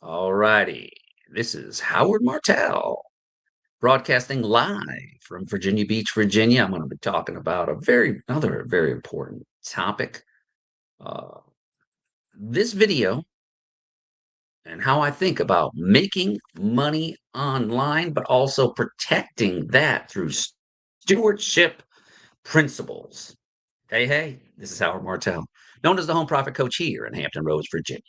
All righty. This is Howard Martell, broadcasting live from Virginia Beach, Virginia. I'm going to be talking about another very important topic. Uh, this video and how I think about making money online, but also protecting that through stewardship principles. Hey, hey, this is Howard Martell, known as the Home Profit Coach here in Hampton Roads, Virginia.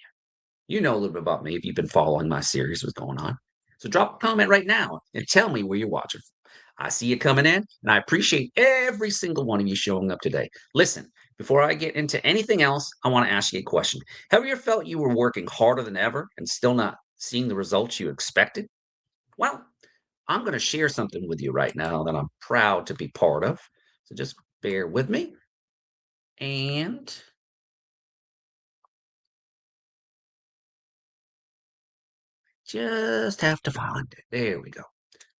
You know a little bit about me if you've been following my series, what's going on. So drop a comment right now and tell me where you're watching from. I see you coming in, and I appreciate every single one of you showing up today. Listen, before I get into anything else, I want to ask you a question. Have you ever felt you were working harder than ever and still not seeing the results you expected? Well, I'm going to share something with you right now that I'm proud to be part of. So just bear with me. And just have to find it. There we go.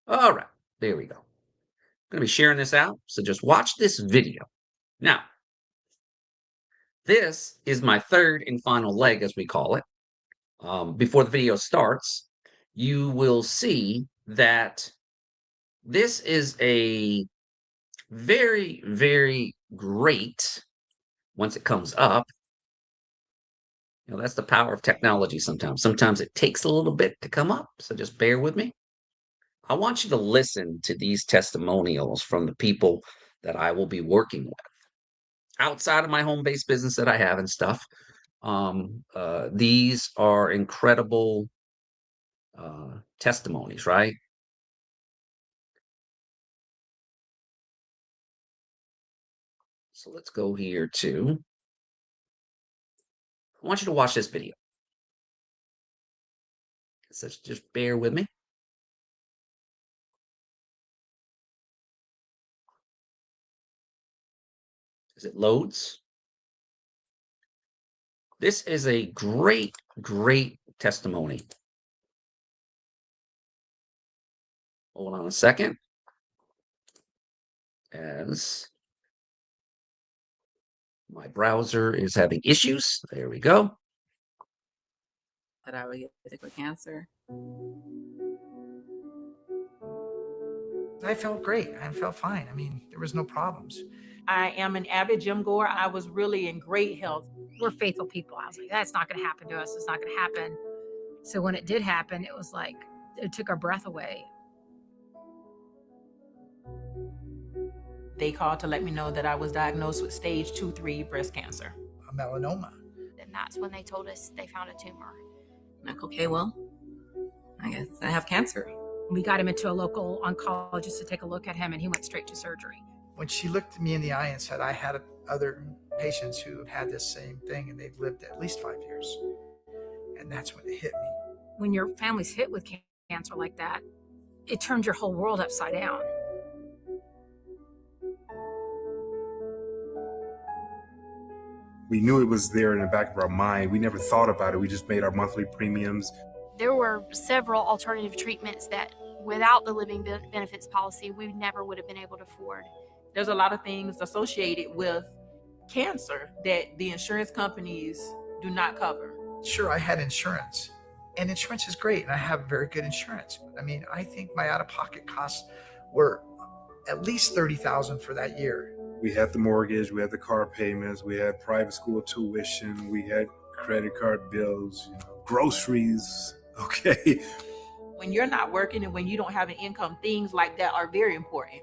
All right, there we go. I'm going to be sharing this out, so just watch this video. Now, this is my third and final leg, as we call it. Before the video starts, you will see that this is a very, very great, once it comes up, that's the power of technology sometimes. Sometimes it takes a little bit to come up, so just bear with me. I want you to listen to these testimonials from the people that I will be working with outside of my home-based business that I have and stuff. These are incredible testimonies, right? So let's go here to, I want you to watch this video. So just bear with me. As it loads. This is a great, great testimony. Hold on a second. As my browser is having issues. There we go. That I would get sick with cancer. I felt great. I felt fine. I mean, there was no problems. I am an avid gym goer. I was really in great health. We're faithful people. I was like, that's not going to happen to us. It's not going to happen. So when it did happen, it was like, it took our breath away. They called to let me know that I was diagnosed with stage 2-3 breast cancer. A melanoma. And that's when they told us they found a tumor. I'm like, okay, well, I guess I have cancer. We got him into a local oncologist to take a look at him, and he went straight to surgery. When she looked me in the eye and said, I had other patients who have had this same thing and they've lived at least 5 years. And that's when it hit me. When your family's hit with cancer like that, it turns your whole world upside down. We knew it was there in the back of our mind. We never thought about it. We just made our monthly premiums. There were several alternative treatments that without the living benefits policy, we never would have been able to afford. There's a lot of things associated with cancer that the insurance companies do not cover. Sure, I had insurance. And insurance is great, and I have very good insurance. I mean, I think my out-of-pocket costs were at least $30,000 for that year. We had the mortgage, we had the car payments, we had private school tuition, we had credit card bills, groceries, okay? When you're not working and when you don't have an income, things like that are very important.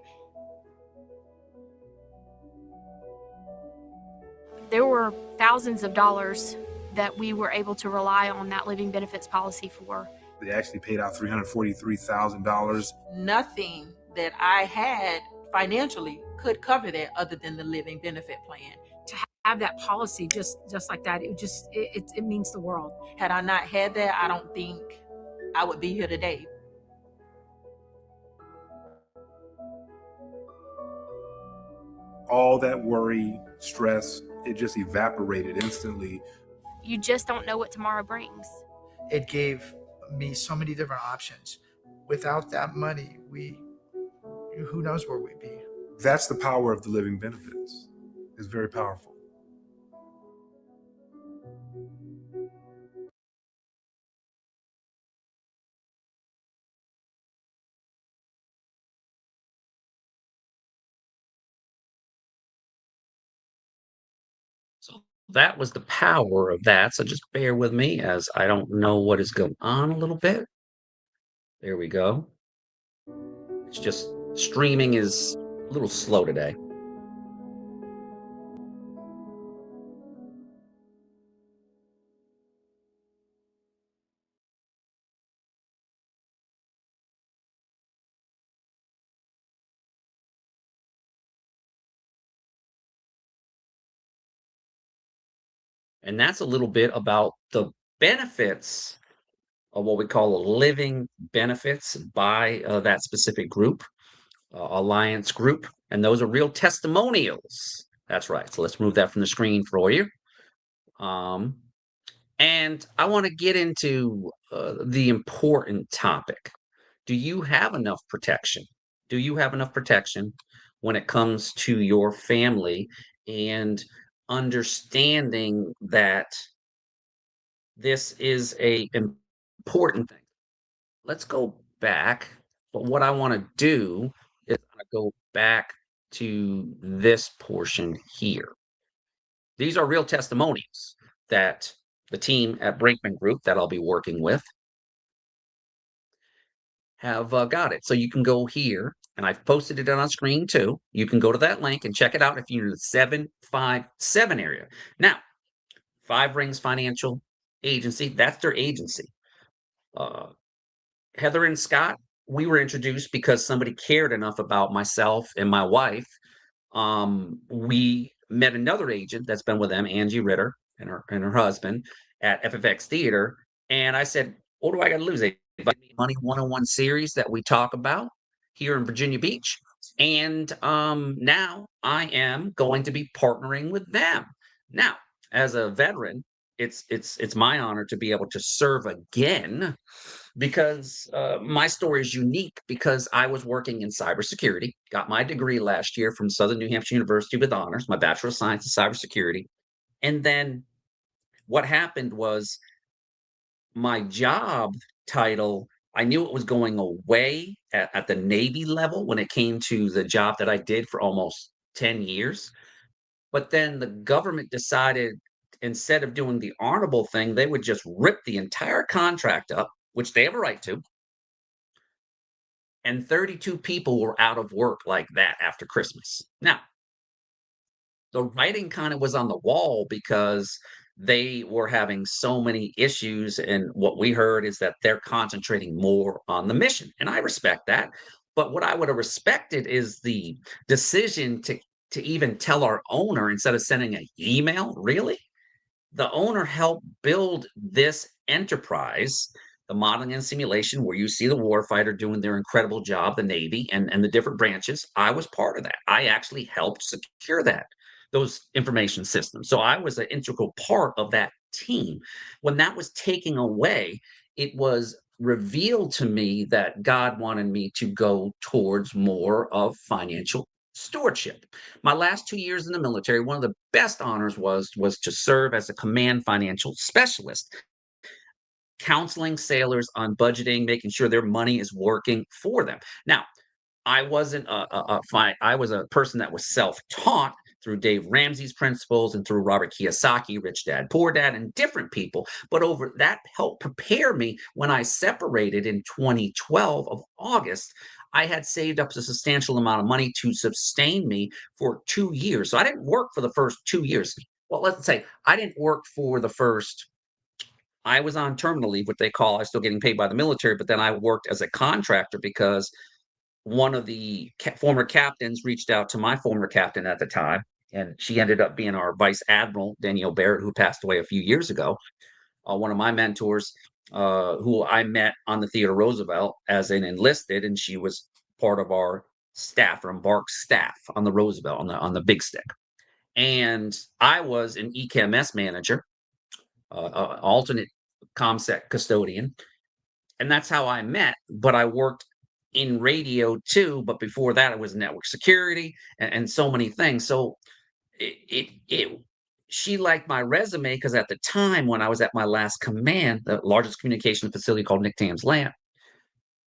There were thousands of dollars that we were able to rely on that living benefits policy for. They actually paid out $343,000. Nothing that I had financially could cover that other than the living benefit plan. To have that policy just like that, it means the world. Had I not had that, I don't think I would be here today. All that worry, stress, it just evaporated instantly. You just don't know what tomorrow brings. It gave me so many different options. Without that money, who knows where we'd be. That's the power of the living benefits. It's very powerful. That was the power of that. So just bear with me as I don't know what is going on a little bit. There we go. It's just streaming is a little slow today. And that's a little bit about the benefits of what we call living benefits by that specific group, alliance group. And those are real testimonials. That's right. So let's move that from the screen for you. Um, and I want to get into the important topic. Do you have enough protection? Do you have enough protection when it comes to your family and understanding that this is a important thing? Let's go back. But what I want to do is I go back to this portion here. These are real testimonials that the team at Brinkman Group that I'll be working with have got it. So you can go here, and I've posted it on screen too. You can go to that link and check it out if you're in the 757 area. Now, Five Rings Financial Agency, that's their agency. Uh, Heather and Scott, we were introduced because somebody cared enough about myself and my wife. We met another agent that's been with them, Angie Ritter, and her husband at FFX Theater. And I said, what do I got to lose? They invited me to Money 101 series that we talk about here in Virginia Beach. And now I am going to be partnering with them. Now, as a veteran, it's my honor to be able to serve again because my story is unique because I was working in cybersecurity, got my degree last year from Southern New Hampshire University with honors, my Bachelor of Science in Cybersecurity. And then what happened was my job title, I knew it was going away at the Navy level when it came to the job that I did for almost 10 years. But then the government decided instead of doing the honorable thing, they would just rip the entire contract up, which they have a right to, and 32 people were out of work like that after Christmas. Now, the writing kind of was on the wall because they were having so many issues. And what we heard is that they're concentrating more on the mission. And I respect that. But what I would have respected is the decision to even tell our owner instead of sending an email, really? The owner helped build this enterprise, the modeling and simulation, where you see the warfighter doing their incredible job, the Navy and the different branches. I was part of that. I actually helped secure those information systems. So I was an integral part of that team. When that was taken away, it was revealed to me that God wanted me to go towards more of financial stewardship. My last 2 years in the military, one of the best honors was to serve as a command financial specialist, counseling sailors on budgeting, making sure their money is working for them. Now, I wasn't a fine. I was a person that was self-taught through Dave Ramsey's principles and through Robert Kiyosaki, Rich Dad, Poor Dad, and different people. But over that helped prepare me when I separated in 2012 of August. I had saved up a substantial amount of money to sustain me for 2 years. So I didn't work for the first 2 years. Well, let's say I didn't work for the first. I was on terminal leave, what they call. I was still getting paid by the military, but then I worked as a contractor because one of the former captains reached out to my former captain at the time, and she ended up being our vice admiral, Danielle Barrett, who passed away a few years ago. One of my mentors, who I met on the Theodore Roosevelt as an enlisted, and she was part of our staff, or Embark staff on the Roosevelt, on the big stick. And I was an EKMS manager, alternate ComSec custodian, and that's how I met. But I worked in radio too. But before that, it was network security and so many things. So it she liked my resume because at the time when I was at my last command, the largest communication facility called Nick Tam's Land,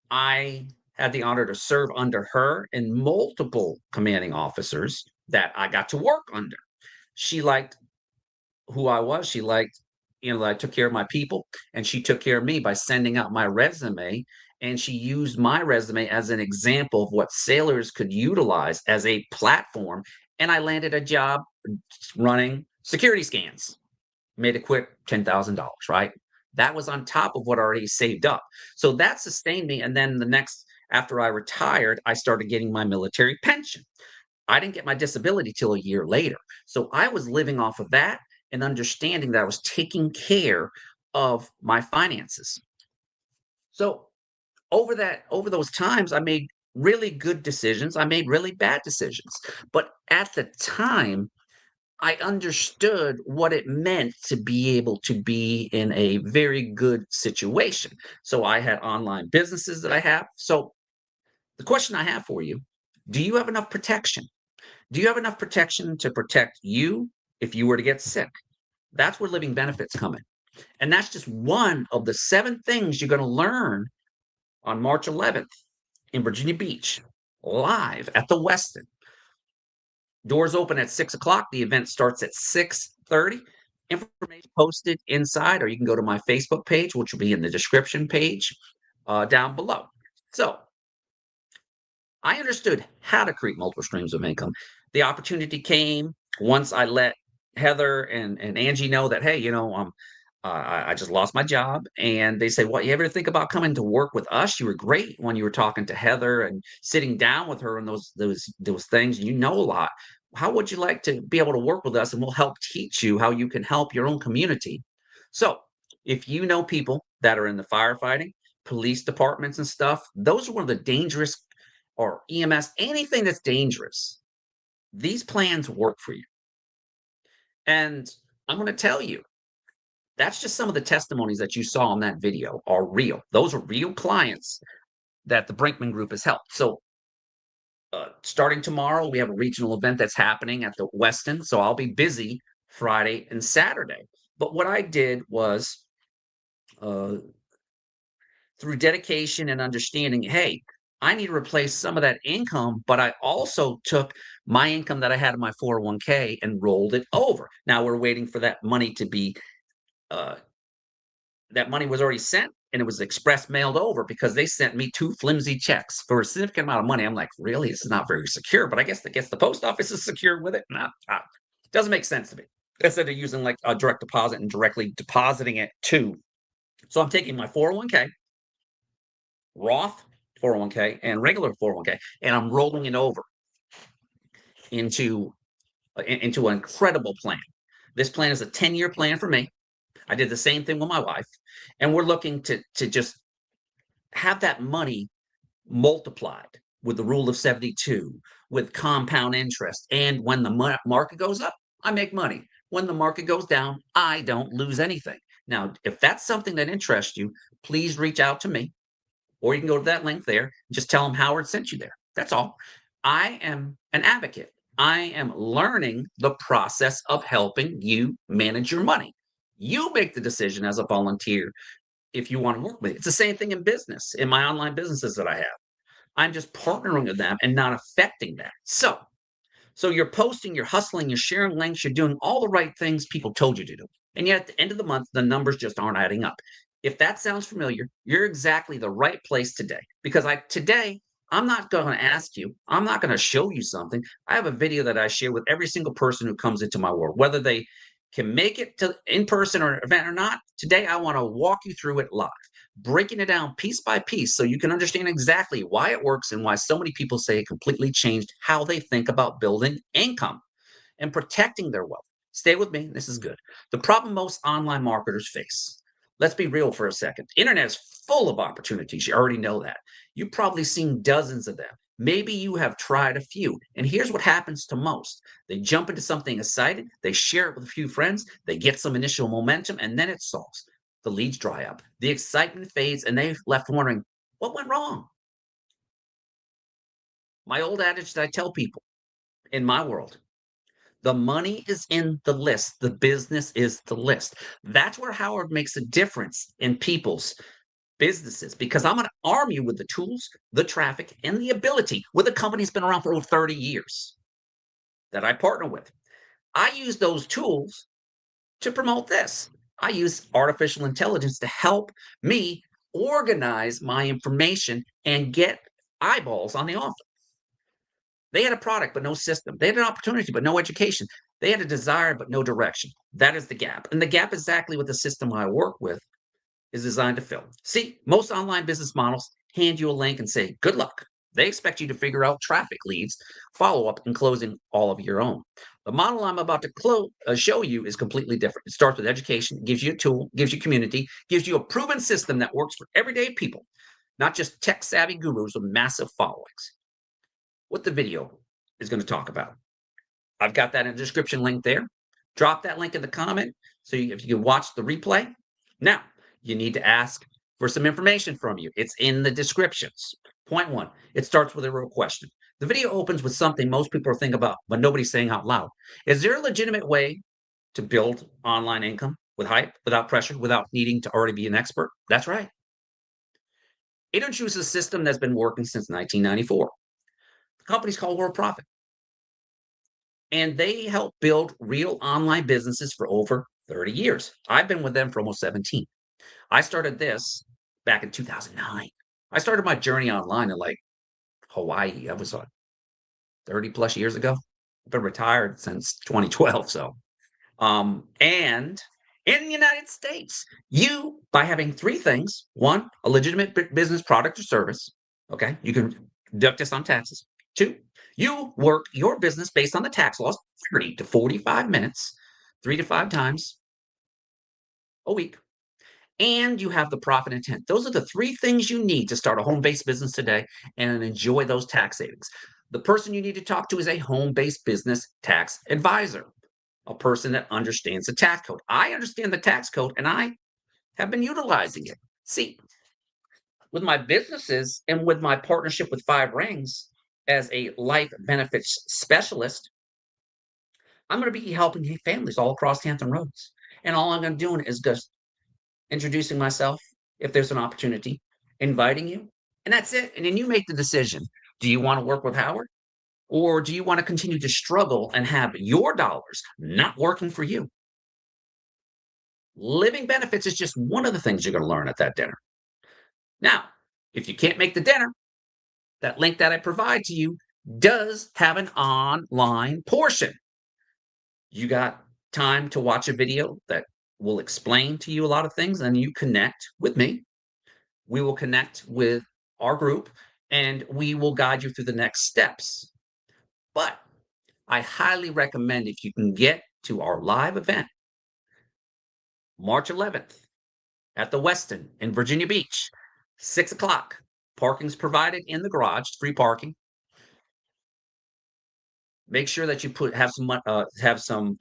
I had the honor to serve under her and multiple commanding officers that I got to work under. She liked who I was. She liked, that I took care of my people, and she took care of me by sending out my resume. And she used my resume as an example of what sailors could utilize as a platform. And I landed a job running security scans, made a quick $10,000, right? That was on top of what I already saved up. So that sustained me. And then after I retired, I started getting my military pension. I didn't get my disability till a year later. So I was living off of that and understanding that I was taking care of my finances. So over those times, I made really good decisions. I made really bad decisions. But at the time, I understood what it meant to be able to be in a very good situation. So I had online businesses that I have. So the question I have for you, do you have enough protection? Do you have enough protection to protect you if you were to get sick? That's where living benefits come in. And that's just one of the 7 things you're going to learn on March 11th in Virginia Beach, live at the Westin. Doors open at 6 o'clock. The event starts at 6:30. Information posted inside, or you can go to my Facebook page, which will be in the description page down below. So I understood how to create multiple streams of income. The opportunity came once I let Heather and Angie know that, hey, I just lost my job. And they say, well, you ever think about coming to work with us? You were great when you were talking to Heather and sitting down with her and those things. You know a lot. How would you like to be able to work with us? And we'll help teach you how you can help your own community. So if you know people that are in the firefighting, police departments and stuff, those are one of the dangerous, or EMS, anything that's dangerous, these plans work for you. And I'm going to tell you, that's just some of the testimonies that you saw in that video are real. Those are real clients that the Brinkman Group has helped. So starting tomorrow, we have a regional event that's happening at the Westin. So I'll be busy Friday and Saturday. But what I did was uh, through dedication and understanding, hey, I need to replace some of that income, but I also took my income that I had in my 401k and rolled it over. Now we're waiting for that money to be, that money was already sent and it was express mailed over because they sent me 2 flimsy checks for a significant amount of money. I'm like, really? This is not very secure, but I guess the post office is secure with it. Nah, doesn't make sense to me. Instead of using like a direct deposit and directly depositing it to. So I'm taking my 401k, Roth 401k, and regular 401k, and I'm rolling it over into into an incredible plan. This plan is a 10-year plan for me. I did the same thing with my wife, and we're looking to just have that money multiplied with the rule of 72, with compound interest. And when the market goes up, I make money. When the market goes down, I don't lose anything. Now, if that's something that interests you, please reach out to me. Or you can go to that link there, just tell them Howard sent you there. That's all. I am an advocate. I am learning the process of helping you manage your money. You make the decision as a volunteer if you want to work with me. It's the same thing in business, in my online businesses that I have. I'm just partnering with them and not affecting that. So you're posting, you're hustling, you're sharing links, you're doing all the right things people told you to do. And yet at the end of the month, the numbers just aren't adding up. If that sounds familiar, you're exactly the right place today. Because today, I'm not going to ask you, I'm not going to show you something. I have a video that I share with every single person who comes into my world, whether they can make it to in person or event or not. Today, I want to walk you through it live, breaking it down piece by piece so you can understand exactly why it works and why so many people say it completely changed how they think about building income and protecting their wealth. Stay with me. This is good. The problem most online marketers face. Let's be real for a second. The internet is full of opportunities. You already know that. You've probably seen dozens of them. Maybe you have tried a few. And here's what happens to most. They jump into something exciting. They share it with a few friends. They get some initial momentum, and then it solves. The leads dry up. The excitement fades, and they're left wondering, what went wrong? My old adage that I tell people in my world, the money is in the list. The business is the list. That's where Howard makes a difference in people's businesses, because I'm going to arm you with the tools, the traffic, and the ability with a company that's been around for over 30 years that I partner with. I use those tools to promote this. I use artificial intelligence to help me organize my information and get eyeballs on the offer. They had a product, but no system. They had an opportunity, but no education. They had a desire, but no direction. That is the gap. And the gap is exactly what the system I work with is designed to fill. See, most online business models hand you a link and say, good luck. They expect you to figure out traffic leads, follow up, and closing all of your own. The model I'm about to show you is completely different. It starts with education, gives you a tool, gives you community, gives you a proven system that works for everyday people, not just tech savvy gurus with massive followings. What the video is going to talk about. I've got that in the description link there. Drop that link in the comment so if you can watch the replay. Now, you need to ask for some information from you. It's in the descriptions. Point one, it starts with a real question. The video opens with something most people are thinking about, but nobody's saying out loud. Is there a legitimate way to build online income with hype, without pressure, without needing to already be an expert? That's right. It introduces a system that's been working since 1994. The company's called Worldprofit. And they help build real online businesses for over 30 years. I've been with them for almost 17. I started this back in 2009. I started my journey online in like Hawaii. That was 30 plus years ago. I've been retired since 2012. And in the United States, you, by having three things, one, a legitimate business product or service. Okay. You can deduct this on taxes. Two, you work your business based on the tax laws, 30 to 45 minutes, 3 to 5 times a week. And you have the profit intent. Those are the three things you need to start a home-based business today and enjoy those tax savings. The person you need to talk to is a home-based business tax advisor, a person that understands the tax code. I understand the tax code and I have been utilizing it. See, with my businesses and with my partnership with Five Rings as a life benefits specialist, I'm going to be helping families all across Hampton Roads. And all I'm going to do is just introducing myself if there's an opportunity, inviting you, and that's it. And then you make the decision. Do you want to work with Howard? Or do you want to continue to struggle and have your dollars not working for you? Living benefits is just one of the things you're going to learn at that dinner. Now, if you can't make the dinner, that link that I provide to you does have an online portion. You got time to watch a video that will explain to you a lot of things, and you connect with me. We will connect with our group, and we will guide you through the next steps. But I highly recommend if you can get to our live event, March 11th at the Westin in Virginia Beach, 6 o'clock. Parking's provided in the garage, free parking. Make sure that you have some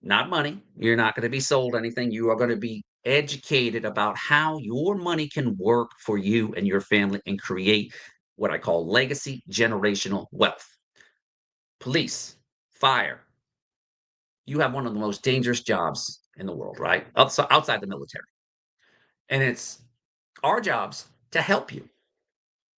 not money. You're not going to be sold anything. You are going to be educated about how your money can work for you and your family and create what I call legacy generational wealth. Police, fire. You have one of the most dangerous jobs in the world, right? Outside the military. And it's our jobs to help you.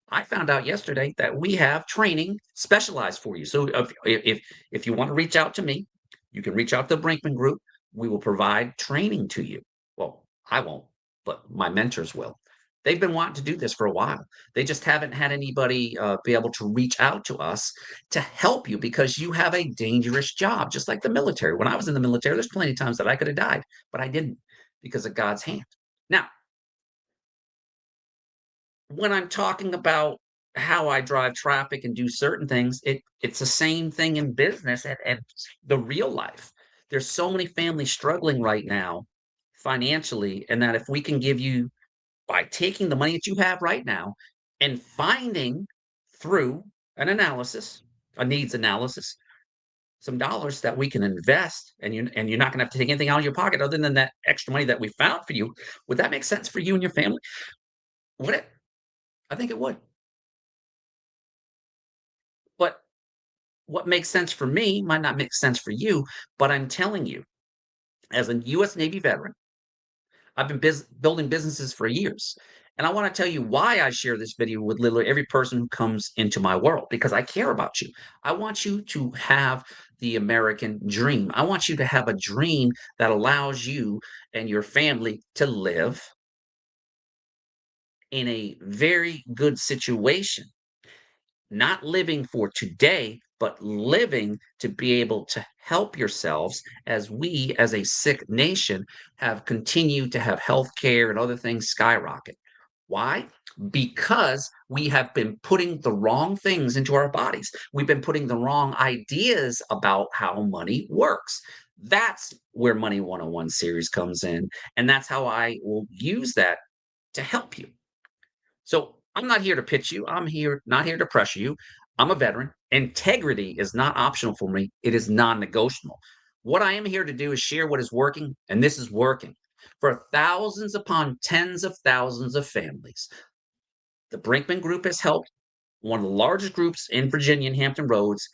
I found out yesterday that we have training specialized for you. So if you want to reach out to me, you can reach out to the Brinkman Group. We will provide training to you. Well, I won't, but my mentors will. They've been wanting to do this for a while. They just haven't had anybody be able to reach out to us to help you because you have a dangerous job, just like the military. When I was in the military, there's plenty of times that I could have died, but I didn't because of God's hand. Now, when I'm talking about how I drive traffic and do certain things, it's the same thing in business and the real life. There's so many families struggling right now financially, and that if we can give you, by taking the money that you have right now and finding through an analysis, a needs analysis, some dollars that we can invest, and you're not going to have to take anything out of your pocket other than that extra money that we found for you. Would that make sense for you and your family? Would it? I think it would. But what makes sense for me might not make sense for you. But I'm telling you, as a U.S. Navy veteran, I've been building businesses for years. And I want to tell you why I share this video with literally every person who comes into my world, because I care about you. I want you to have the American dream. I want you to have a dream that allows you and your family to live in a very good situation, not living for today, but living to be able to help yourselves as we, as a sick nation, have continued to have health care and other things skyrocket. Why? Because we have been putting the wrong things into our bodies. We've been putting the wrong ideas about how money works. That's where Money 101 series comes in. And that's how I will use that to help you. So I'm not here to pitch you. I'm here, not here to pressure you. I'm a veteran. Integrity is not optional for me. It is non-negotiable. What I am here to do is share what is working, and this is working for thousands upon tens of thousands of families. The Brinkman Group has helped one of the largest groups in Virginia and Hampton Roads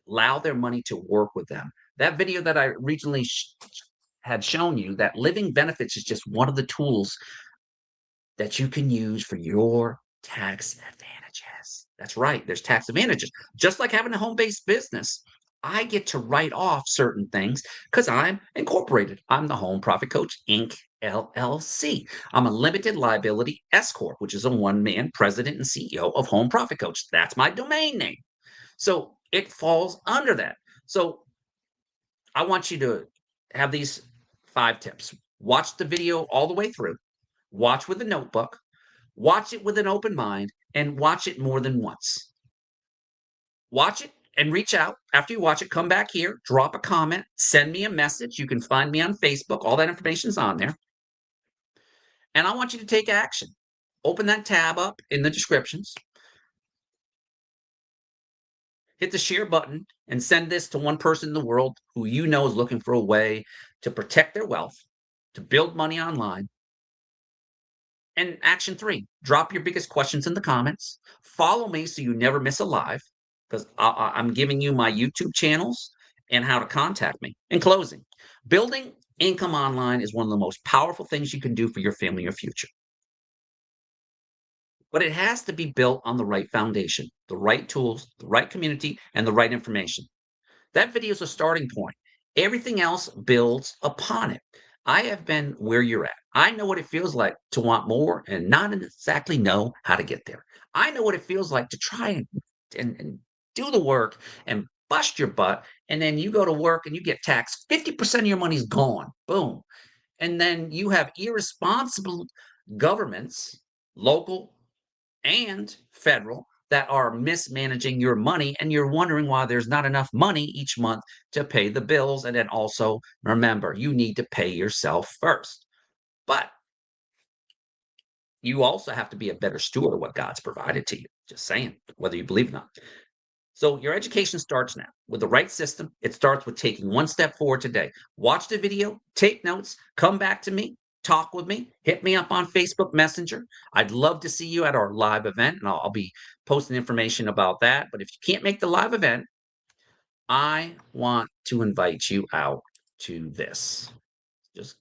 allow their money to work with them. That video that I originally had shown you, that living benefits is just one of the tools that you can use for your tax advantages. That's right, there's tax advantages. Just like having a home-based business, I get to write off certain things because I'm incorporated. I'm the Home Profit Coach Inc. LLC. I'm a limited liability S Corp, which is a one-man president and CEO of Home Profit Coach. That's my domain name. So it falls under that. So I want you to have these 5 tips. Watch the video all the way through. Watch with a notebook, watch it with an open mind, and watch it more than once. Watch it and reach out. After you watch it, come back here, drop a comment, send me a message. You can find me on Facebook. All that information is on there. And I want you to take action. Open that tab up in the descriptions. Hit the share button and send this to one person in the world who you know is looking for a way to protect their wealth, to build money online. And action 3, drop your biggest questions in the comments. Follow me so you never miss a live, because I'm giving you my YouTube channels and how to contact me. In closing, building income online is one of the most powerful things you can do for your family or future. But it has to be built on the right foundation, the right tools, the right community, and the right information. That video is a starting point. Everything else builds upon it. I have been where you're at. I know what it feels like to want more and not exactly know how to get there. I know what it feels like to try and do the work and bust your butt. And then you go to work and you get taxed. 50% of your money's gone. Boom. And then you have irresponsible governments, local and federal, that are mismanaging your money, and you're wondering why there's not enough money each month to pay the bills. And then also remember, you need to pay yourself first. But you also have to be a better steward of what God's provided to you. Just saying, whether you believe it or not. So your education starts now with the right system. It starts with taking one step forward today. Watch the video, take notes, come back to me, talk with me, hit me up on Facebook Messenger. I'd love to see you at our live event, and I'll be posting information about that. But if you can't make the live event, I want to invite you out to this. Just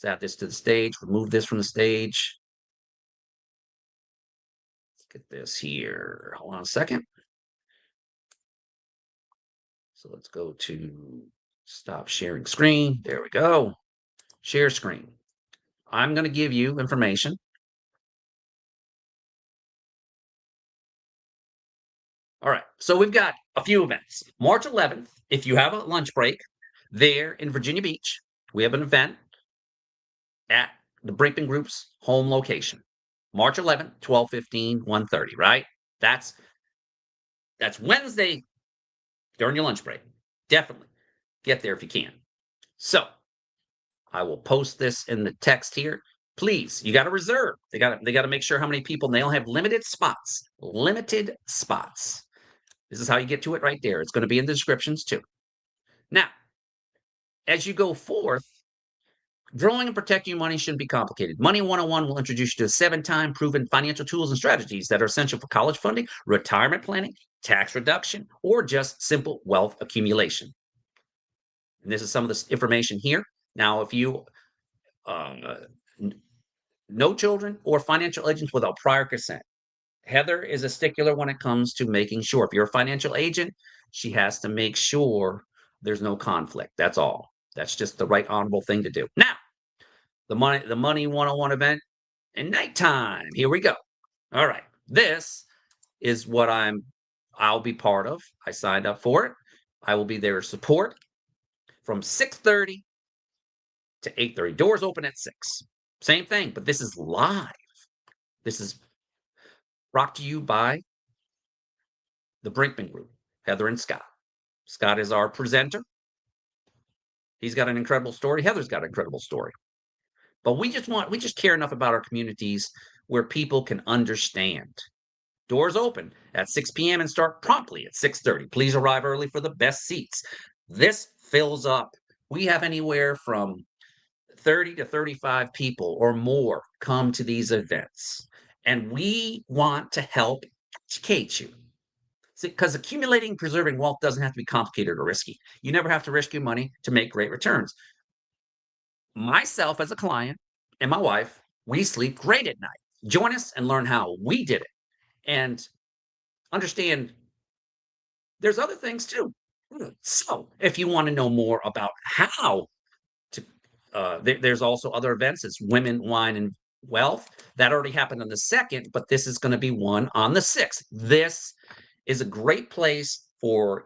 add this to the stage, remove this from the stage. Let's get this here. Hold on a second. So let's go to stop sharing screen. There we go. Share screen. I'm going to give you information. All right. So we've got a few events. March 11th, if you have a lunch break there in Virginia Beach, we have an event at the Brinkman Group's home location. March 11th, 12:15, 1:30, right? That's Wednesday during your lunch break. Definitely get there if you can. So I will post this in the text here. Please, you got to reserve. They got to make sure how many people, and they only have limited spots. Limited spots. This is how you get to it right there. It's going to be in the descriptions too. Now, as you go forth, growing and protecting your money shouldn't be complicated. Money 101 will introduce you to 7-time proven financial tools and strategies that are essential for college funding, retirement planning, tax reduction, or just simple wealth accumulation. And this is some of this information here. Now, if you no children or financial agents without prior consent. Heather is a stickler when it comes to making sure if you're a financial agent, she has to make sure there's no conflict. That's all. That's just the right honorable thing to do. Now, the money 101 event in nighttime. Here we go. All right. This is what I'll be part of. I signed up for it. I will be there to support from 6:30 to 8:30. Doors open at 6. Same thing, but this is live. This is brought to you by the Brinkman Group, Heather and Scott. Scott is our presenter. He's got an incredible story. Heather's got an incredible story. But we just care enough about our communities where people can understand. Doors open at 6 p.m. and start promptly at 6:30. Please arrive early for the best seats. This fills up. We have anywhere from 30 to 35 people or more come to these events. And we want to help educate you. Because accumulating, preserving wealth doesn't have to be complicated or risky. You never have to risk your money to make great returns. Myself as a client and my wife, we sleep great at night. Join us and learn how we did it. And understand there's other things too. So if you want to know more about how to, there's also other events. It's Women, Wine, and Wealth. That already happened on the 2nd, but this is going to be one on the 6th. This is a great place for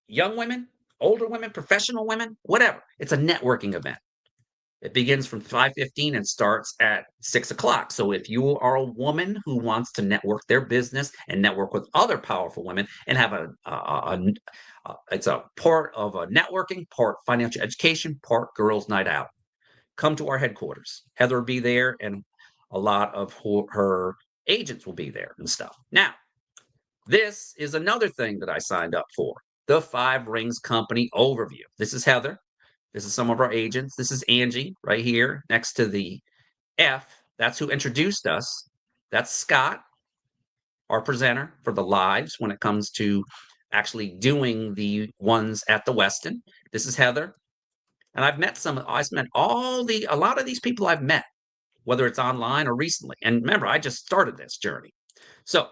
young women, older women, professional women, whatever. It's a networking event. It begins from 5:15 and starts at 6 o'clock. So if you are a woman who wants to network their business and network with other powerful women and have it's a part of a networking, part financial education, part girls' night out, come to our headquarters. Heather will be there, and a lot of her agents will be there and stuff. Now, this is another thing that I signed up for, the 5 Rings Company overview. This is Heather. This is some of our agents. This is Angie right here next to the F. That's who introduced us. That's Scott, our presenter for the lives when it comes to actually doing the ones at the Westin. This is Heather. And I've met a lot of these people I've met, whether it's online or recently. And remember, I just started this journey. So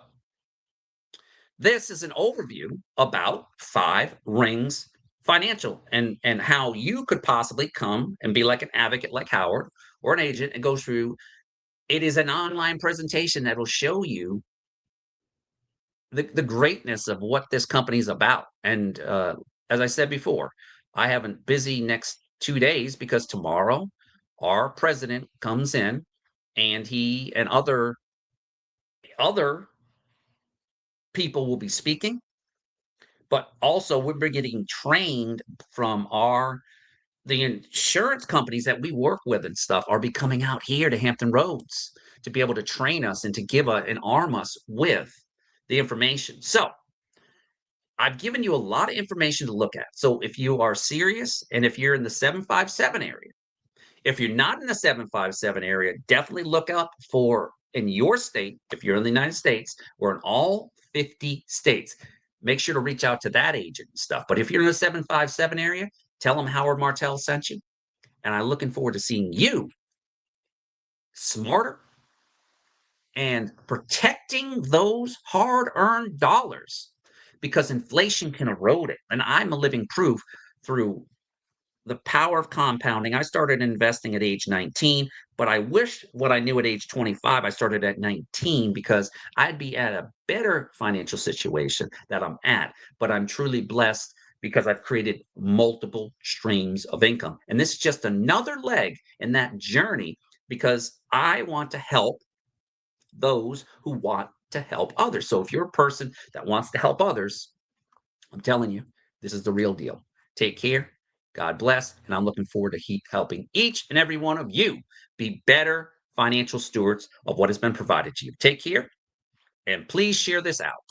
this is an overview about 5 Rings Financial and how you could possibly come and be like an advocate like Howard or an agent and go through. It is an online presentation that will show you the greatness of what this company is about. And as I said before, I have a busy next 2 days because tomorrow our president comes in and he and other people will be speaking, but also we're getting trained from the insurance companies that we work with and stuff are be coming out here to Hampton Roads to be able to train us and to give and arm us with the information. So I've given you a lot of information to look at. So if you are serious and if you're in the 757 area, if you're not in the 757 area, definitely look up for in your state, if you're in the United States, or in all 50 states. Make sure to reach out to that agent and stuff. But if you're in the 757 area, tell them Howard Martell sent you. And I'm looking forward to seeing you smarter and protecting those hard-earned dollars because inflation can erode it. And I'm a living proof through the power of compounding. I started investing at age 19, but I wish what I knew at age 25, I started at 19 because I'd be at a better financial situation that I'm at. But I'm truly blessed because I've created multiple streams of income. And this is just another leg in that journey because I want to help those who want to help others. So if you're a person that wants to help others, I'm telling you, this is the real deal. Take care. God bless. And I'm looking forward to helping each and every one of you be better financial stewards of what has been provided to you. Take care and please share this out.